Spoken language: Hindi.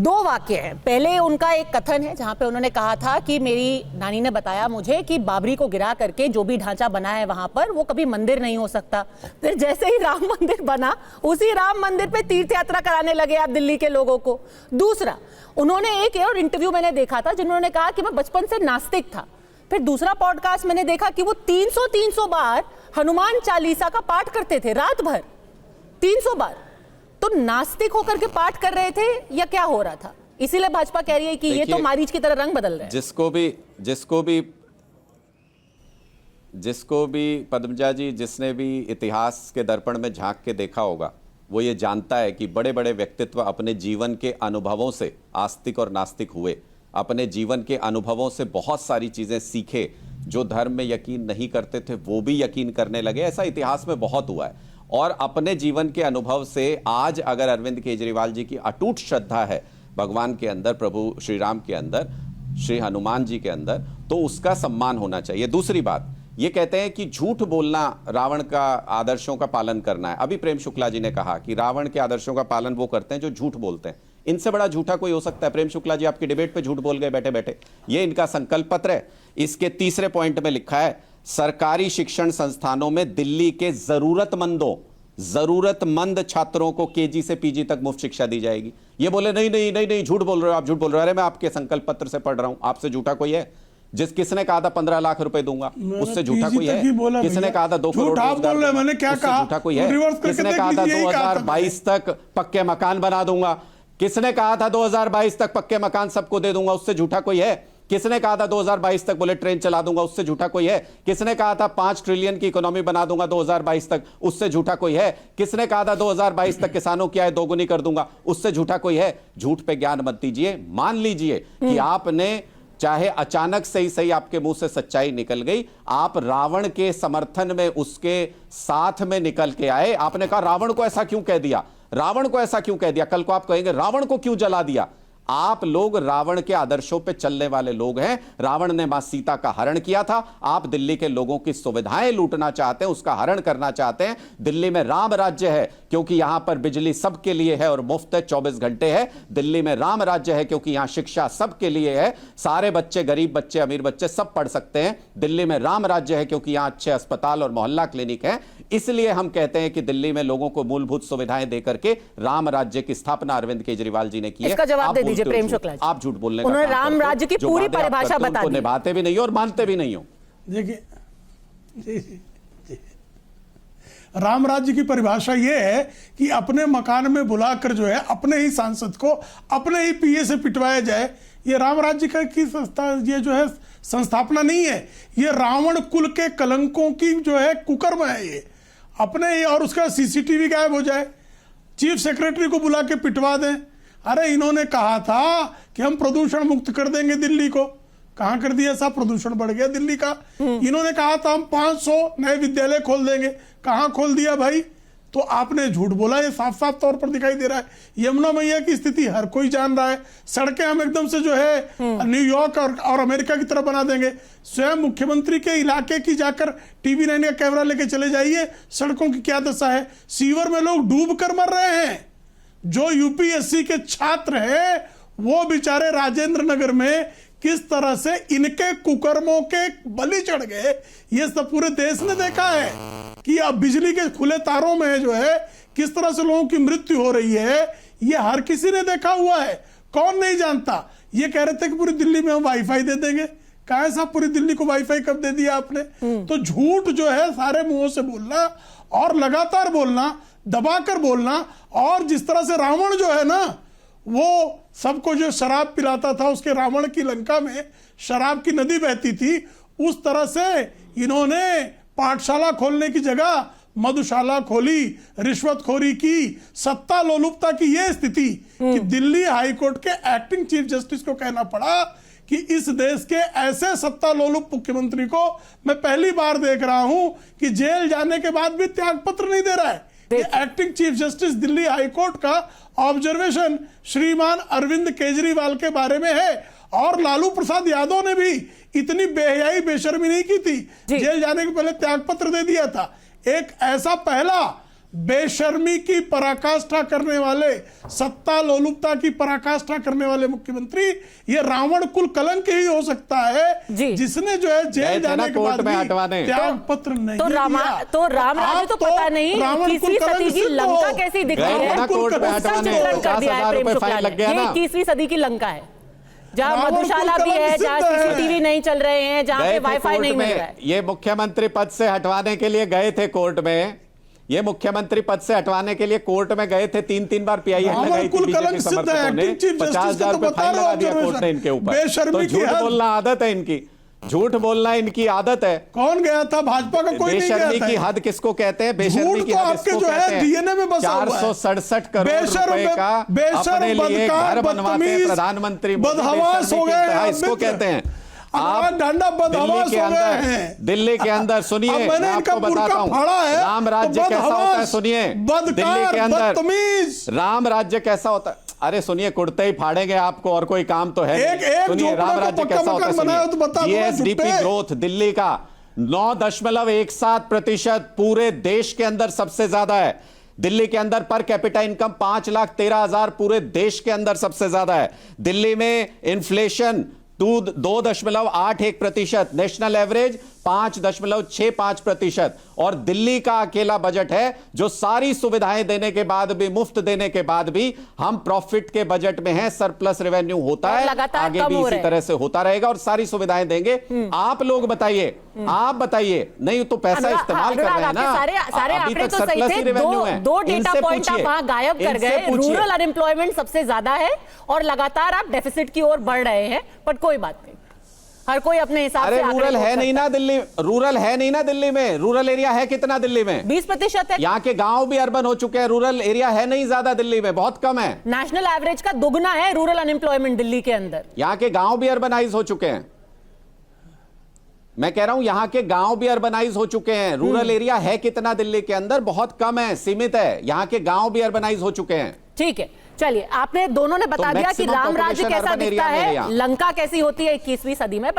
दो वाक्य हैं। पहले उनका एक कथन है जहां पे उन्होंने कहा था कि मेरी नानी ने बताया मुझे कि बाबरी को गिरा करके जो भी ढांचा बना है वहां पर वो कभी मंदिर नहीं हो सकता। फिर जैसे ही राम मंदिर बना उसी राम मंदिर पे तीर्थ यात्रा कराने लगे आप दिल्ली के लोगों को। दूसरा, उन्होंने एक और इंटरव्यू मैंने देखा था जिन्होंने कहा कि मैं बचपन से नास्तिक था। फिर दूसरा पॉडकास्ट मैंने देखा कि वो 300 बार हनुमान चालीसा का पाठ करते थे रात भर, 300 बार। तो नास्तिक होकर के पाठ कर रहे थे या क्या हो रहा था? इसीलिए भाजपा कह रही है कि ये तो मारीच की तरह रंग बदल रहे हैं। जिसको भी पद्मजा जी, जिसने भी इतिहास के दर्पण में झांक के देखा होगा वो ये जानता है कि बड़े बड़े व्यक्तित्व अपने जीवन के अनुभवों से आस्तिक और नास्तिक हुए, अपने जीवन के अनुभवों से बहुत सारी चीजें सीखे। जो धर्म में यकीन नहीं करते थे वो भी यकीन करने लगे। ऐसा इतिहास में बहुत हुआ है। और अपने जीवन के अनुभव से आज अगर अरविंद केजरीवाल जी की अटूट श्रद्धा है भगवान के अंदर, प्रभु श्री राम के अंदर, श्री हनुमान जी के अंदर, तो उसका सम्मान होना चाहिए। दूसरी बात, ये कहते हैं कि झूठ बोलना रावण का आदर्शों का पालन करना है। अभी प्रेम शुक्ला जी ने कहा कि रावण के आदर्शों का पालन वो करते हैं जो झूठ बोलते हैं। इनसे बड़ा झूठा कोई हो सकता है? प्रेम शुक्ला जी आपकी डिबेट पे झूठ बोल गए बैठे बैठे। ये इनका संकल्प पत्र है। इसके तीसरे पॉइंट में लिखा है सरकारी शिक्षण संस्थानों में दिल्ली के जरूरतमंद छात्रों को केजी से पीजी तक मुफ्त शिक्षा दी जाएगी। ये बोले नहीं नहीं नहीं नहीं, झूठ बोल रहे हो आप, झूठ बोल रहे हो। अरे मैं आपके संकल्प पत्र से पढ़ रहा हूं। आपसे झूठा कोई है? किसने कहा था 15 लाख रुपए दूंगा, उससे झूठा कोई है? किसने कहा था 2 करोड़ रोजगार, मैंने क्या कहा? झूठा कोई है? किसने कहा था 2022 तक पक्के मकान बना दूंगा? किसने कहा था 2022 तक पक्के मकान सबको दे दूंगा? उससे झूठा कोई है? किसने कहा था 2022 तक बुलेट ट्रेन चला दूंगा? उससे झूठा कोई है? किसने कहा था 5 ट्रिलियन की इकोनॉमी बना दूंगा 2022 तक? उससे झूठा कोई है? किसने कहा था 2022 तक किसानों की आय दोगुनी कर दूंगा? उससे झूठा कोई है? झूठ पे ज्ञान मत दीजिए। मान लीजिए कि आपने चाहे अचानक से ही सही आपके मुंह से सच्चाई निकल गई, आप रावण के समर्थन में उसके साथ में निकल के आए। आपने कहा रावण को ऐसा क्यों कह दिया, रावण को ऐसा क्यों कह दिया। कल को आप कहेंगे रावण को क्यों जला दिया। आप लोग रावण के आदर्शों पे चलने वाले लोग हैं। रावण ने मां सीता का हरण किया था। आप दिल्ली के लोगों की सुविधाएं लूटना चाहते हैं, उसका हरण करना चाहते हैं। दिल्ली में राम राज्य है क्योंकि यहां पर बिजली सबके लिए है और मुफ्त है, 24 घंटे है। दिल्ली में राम राज्य है क्योंकि यहां शिक्षा सबके लिए है, सारे बच्चे, गरीब बच्चे, अमीर बच्चे सब पढ़ सकते हैं। दिल्ली में राम राज्य है क्योंकि यहां अच्छे अस्पताल और मोहल्ला क्लिनिक है। इसलिए हम कहते हैं कि दिल्ली में लोगों को मूलभूत सुविधाएं देकर के राम राज्य की स्थापना अरविंद केजरीवाल जी ने की है। इसका जवाब दे दीजिए प्रेम शुक्ला जी। आप झूठ बोलने का उन्होंने राम राज्य की पूरी परिभाषा बता दी। निभाते भी नहीं हो और मानते भी नहीं हो। देखिए, राम राज्य की परिभाषा यह है कि अपने मकान में बुलाकर जो है अपने ही सांसद को अपने ही पीए से पिटवाया जाए। ये राम राज्य की संस्था, ये जो है संस्थापना नहीं है। ये रावण कुल के कलंकों की जो है कुकर्म है ये अपने ही। और उसका सीसीटीवी गायब हो जाए, चीफ सेक्रेटरी को बुला के पिटवा दें। अरे इन्होंने कहा था कि हम प्रदूषण मुक्त कर देंगे दिल्ली को, कहां कर दिया साहब? प्रदूषण बढ़ गया दिल्ली का। इन्होंने कहा था हम 500 नए विद्यालय खोल देंगे, कहां खोल दिया भाई? तो आपने झूठ बोला। ये साफ साफ तौर पर दिखाई दे रहा है। यमुना मैया की स्थिति हर कोई जान रहा है। सड़कें हम एकदम से जो है न्यूयॉर्क और अमेरिका की तरफ बना देंगे। स्वयं मुख्यमंत्री के इलाके की जाकर टीवी 9 का कैमरा लेके चले जाइए, सड़कों की क्या दशा है। सीवर में लोग डूब कर मर रहे हैं। जो यूपीएससी के छात्र हैं वो बेचारे राजेंद्र नगर में किस तरह से इनके कुकर्मों के बलि चढ़ गए, ये सब पूरे देश ने देखा है। कि अब बिजली के खुले तारों में जो है किस तरह से लोगों की मृत्यु हो रही है, ये हर किसी ने देखा हुआ है। कौन नहीं जानता। ये कह रहे थे कि पूरी दिल्ली में हम वाईफाई दे देंगे। कहा साहब पूरी दिल्ली को वाईफाई कब दे दिया आपने? तो झूठ जो है सारे मुंहों से बोलना और लगातार बोलना, दबाकर बोलना। और जिस तरह से रावण जो है ना, वो सबको जो शराब पिलाता था, उसके रावण की लंका में शराब की नदी बहती थी, उस तरह से इन्होंने पाठशाला खोलने की जगह मधुशाला खोली, रिश्वतखोरी की, सत्ता लोलुपता की ये स्थिति कि दिल्ली हाईकोर्ट के एक्टिंग चीफ जस्टिस को कहना पड़ा कि इस देश के ऐसे सत्ता लोलुप मुख्यमंत्री को मैं पहली बार देख रहा हूं कि जेल जाने के बाद भी त्याग पत्र नहीं दे रहा है। Acting chief justice Delhi high court का ऑब्जर्वेशन श्रीमान अरविंद केजरीवाल के बारे में है। और लालू प्रसाद यादव ने भी इतनी बेहयाई बेशर्मी नहीं की थी, जेल जाने के पहले त्याग पत्र दे दिया था। एक ऐसा पहला बेशर्मी की पराकाष्ठा करने वाले, सत्ता लोलुपता की पराकाष्ठा करने वाले मुख्यमंत्री, ये रावण कुल कलंक ही हो सकता है जी। जिसने जो है जेल जाने के बाद कोर्ट में भी हटवाने। त्याग पत्र नहीं तो दिया। राम राज्य तो पता नहीं रावण 21वीं कुल कलंक सदी की सिद्ध हो। लंका कैसी दिख रही गए है, ना कोर्ट में उसका हटवाने, चित्रण कर दिया है 50,000 प्रेम रुपए शुक्ला फाइन ने। लग गया ये ना। 21वीं सदी की लंका है, जहाँ रावण मधुशाला कुल भी कलंक है, जहाँ सिद्ध है। सीसीटीवी नहीं चल रहे हैं, जहाँ पे गए थे वाईफाई कोर्ट नहीं मिल में। रहा है। ये मुख्यमंत्री पद से हटवाने के लिए गए थे कोर्ट में, ये मुख्यमंत्री पद से हटवाने के लिए कोर्ट में गए थे, 3 बार पीआईएल रावण लगाई थी कुल बीजेपी कलंक सिद्ध है, समर्थकों ने, एक्टिंग चीफ जस्टिस 50,000 का तो रुपए बता फाइन रहा लगा हूं दिया कोर्ट ने ऑब्जर्वेशन। इनके ऊपर। बेशर्मी तो की झूठ हद। बोलना आदत है इनकी, झूठ बोलना इनकी आदत है। कौन गया था? भाजपा का कोई नहीं गया बेशर्मी था। की हद किसको कहते हैं? बेशर्मी झूठ की तो हद आपके इसको जो है कहते हैं। डीएनए में बसा हुआ है। 467 करोड़ बेशर्म, रुपए का बेशर्म, अपने लिए बदकार, घर बनवाते हैं बदतमीज, प्रधानमंत्री मोदी। बदहवास हो बेशर्मी की गए इंतहा आप इसको मित्र। कहते हैं। आप डांडा बदहवास दिल्ली के हो गए अंदर, हैं। दिल्ली के अंदर सुनिए, अब मैंने मैं इनका आपको बताता बुर्का हूं फाड़ा है, राम राज्य तो कैसा होता है। बदहवास, सुनिए, बदकार, दिल्ली के अंदर बदतमीज। राम राज्य कैसा होता है। अरे सुनिए, कुर्ते ही फाड़ेंगे आपको, और कोई काम तो है एक नहीं। सुनिए, झोपड़ा राम को राज्य पक्का कैसा होता मकान बनाया है। हो तो बता दो, जीएसडीपी झुट्टे। ग्रोथ दिल्ली का 9.17% पूरे देश के अंदर सबसे ज्यादा है। दिल्ली के अंदर पर कैपिटा इनकम 5,13,000 पूरे देश के अंदर सबसे ज्यादा है। दिल्ली में इन्फ्लेशन 2.81%, नेशनल एवरेज 5.65%। और दिल्ली का अकेला बजट है जो सारी सुविधाएं देने के बाद भी, मुफ्त देने के बाद भी, हम प्रॉफिट के बजट में हैं, सरप्लस रेवेन्यू होता और है, लगातार आगे कम भी हो इसी रहा है। तरह से होता रहेगा और सारी सुविधाएं देंगे। आप लोग बताइए, आप बताइए, नहीं तो पैसा इस्तेमाल कर रहे हैं ना। सारे अभी आंकड़े तक तो सही सरप्लस थे। ही रेवेन्यू है। दो डेटा इनसे पॉइंट आप पूछिए, वहां गायब कर इनसे गए। पूछिए। रूरल अनएम्प्लॉयमेंट सबसे ज्यादा है और लगातार आप डेफिसिट की ओर बढ़ रहे हैं, बट कोई बात नहीं, हर कोई अपने हिसाब अरे से आंकड़े रूरल सोच है नहीं सकता ना दिल्ली, रूरल है नहीं ना दिल्ली में। रूरल एरिया है कितना दिल्ली में? 20% है। यहाँ के गांव भी अर्बन हो चुके हैं, रूरल एरिया है नहीं ज्यादा दिल्ली में, बहुत कम है। नेशनल एवरेज का दुगना है रूरल अनएम्प्लॉयमेंट दिल्ली के अंदर। यहाँ के गांव भी अर्बनाइज हो चुके हैं। मैं कह रहा हूं यहाँ के गांव भी अर्बनाइज हो चुके हैं। रूरल एरिया है कितना दिल्ली के अंदर? बहुत कम है, सीमित है। यहाँ के गांव भी अर्बनाइज हो चुके हैं। ठीक है, चलिए, आपने दोनों ने बता दिया कि maximum राम राज्य population कैसा urban दिखता area में है है, यहाँ। लंका कैसी होती है 21वीं सदी में।